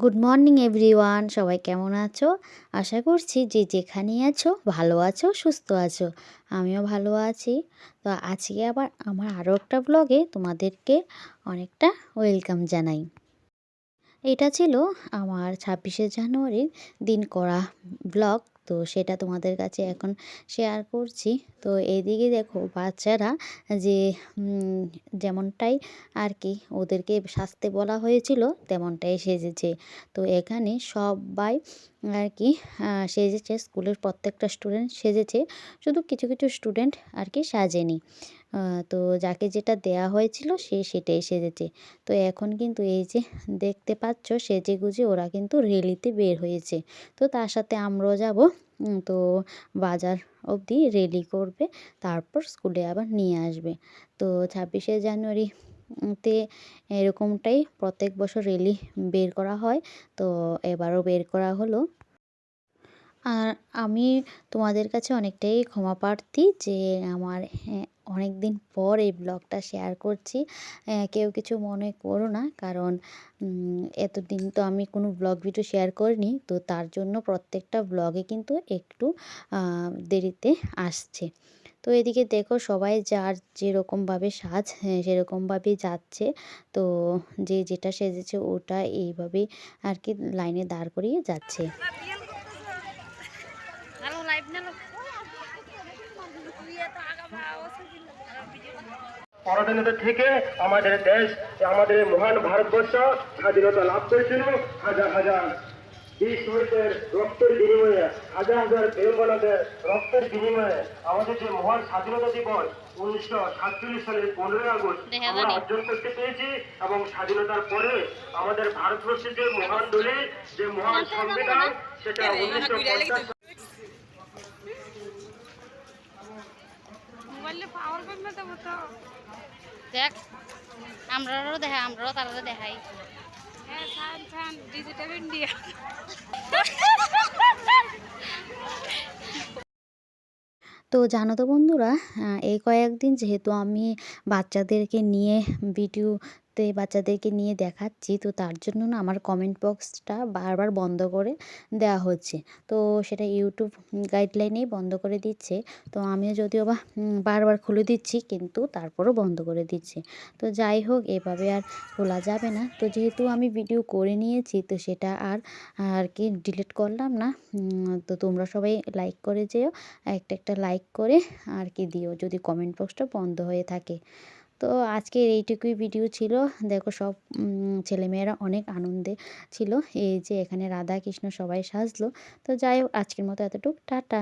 Good morning everyone, সবাই কেমন আছো? আশা করছি যে যেখানেই আছো ভালো আছো, সুস্থ আছো। আমিও ভালো আছি। তো আজকে আবার আমার আরও একটা ব্লগে তোমাদেরকে অনেকটা ওয়েলকাম জানাই। এটা ছিল আমার ২৬শে জানুয়ারির দিন করা ব্লগ। তো সেটা তোমাদের কাছে এখন শেয়ার করছি। তো এদিকে দেখো বাচ্চারা যে যেমনটাই আর কি ওদেরকে সাজতে বলা হয়েছিল তেমনটাই সেজেছে। তো এখানে সবাই আর কি সেজেছে, স্কুলের প্রত্যেকটা স্টুডেন্ট সেজেছে, শুধু কিছু কিছু স্টুডেন্ট আর কি সাজেনি। তো যাকে যেটা দেয়া হয়েছিল সে সেটাই সেজেছে। তো এখন কিন্তু এই যে দেখতে পাচ্ছ সেজেগুজে ওরা কিন্তু রেলিতে বের হয়েছে। তো তার সাথে আমরাও যাব। তো বাজার অবধি রেলি করবে, তারপর স্কুলে আবার নিয়ে আসবে। তো ২৬শে জানুয়ারি তে এরকমটাই প্রত্যেক বছর রেলি বের করা হয়। তো এবারও বের করা হলো। আর আমি তোমাদের কাছে অনেকটাই ক্ষমা প্রার্থী যে আমার অনেক দিন পর এই ব্লগটা শেয়ার করছি। কেউ কিছু মনে করো না, কারণ এতদিন তো আমি কোনো ব্লগ ভিডিও শেয়ার করিনি, তো তার জন্য প্রত্যেকটা ব্লগে কিন্তু একটু দেরিতে আসছে। তো এদিকে দেখো সবাই যার যেরকমভাবে সাজ সেরকমভাবেই যাচ্ছে। তো যে যেটা সেজেছে ওটা এইভাবেই আর কি লাইনে দাঁড় করিয়ে যাচ্ছে। পরাধীনতা থেকে আমাদের দেশ, আমাদের মহান ভারতবর্ষ স্বাধীনতা লাভ করেছিল। হাজার হাজার বীর শহীদের রক্তের বিনিময়ে, হাজার হাজার বেঙ্গলদের রক্তের বিনিময়ে আমাদের যে মহান স্বাধীনতা দিবস 1947 সালের 15ই আগস্ট আমরা অর্জন করতে পেরেছি। এবং স্বাধীনতার পরে আমাদের ভারতবর্ষের যে মহান দলিল, যে মহান সংবিধান, সেটা 1950 দেখ আমরাও দেখা, আমরাও তারা দেখাই। Digital India. তো জানো তো বন্ধুরা, এই কয়েকদিন যেহেতু আমি বাচ্চাদেরকে নিয়ে বাচ্চাদেরকে নিয়ে দেখাচ্ছি, তো তার জন্য না আমার কমেন্ট বক্সটা বারবার বন্ধ করে দেওয়া হচ্ছে। তো সেটা ইউটিউব গাইডলাইনেই বন্ধ করে দিচ্ছে। তো আমিও যদিও বা বারবার খুলে দিচ্ছি, কিন্তু তারপরও বন্ধ করে দিচ্ছে। তো যাই হোক, এভাবে আর খোলা যাবে না। তো যেহেতু আমি ভিডিও করে নিয়েছি, তো সেটা আর কি ডিলিট করলাম না। তো তোমরা সবাই লাইক করে যেও, একটা লাইক করে আর কি দিও যদি কমেন্ট বক্সটা বন্ধ হয়ে থাকে। তো আজকের এইটুকুই ভিডিও ছিল। দেখো সব ছেলেমেয়েরা অনেক আনন্দে ছিল। এই যে এখানে রাধা কৃষ্ণ সবাই সাজলো। তো যাই হোক, আজকের মতো এতটুকু, টাটা।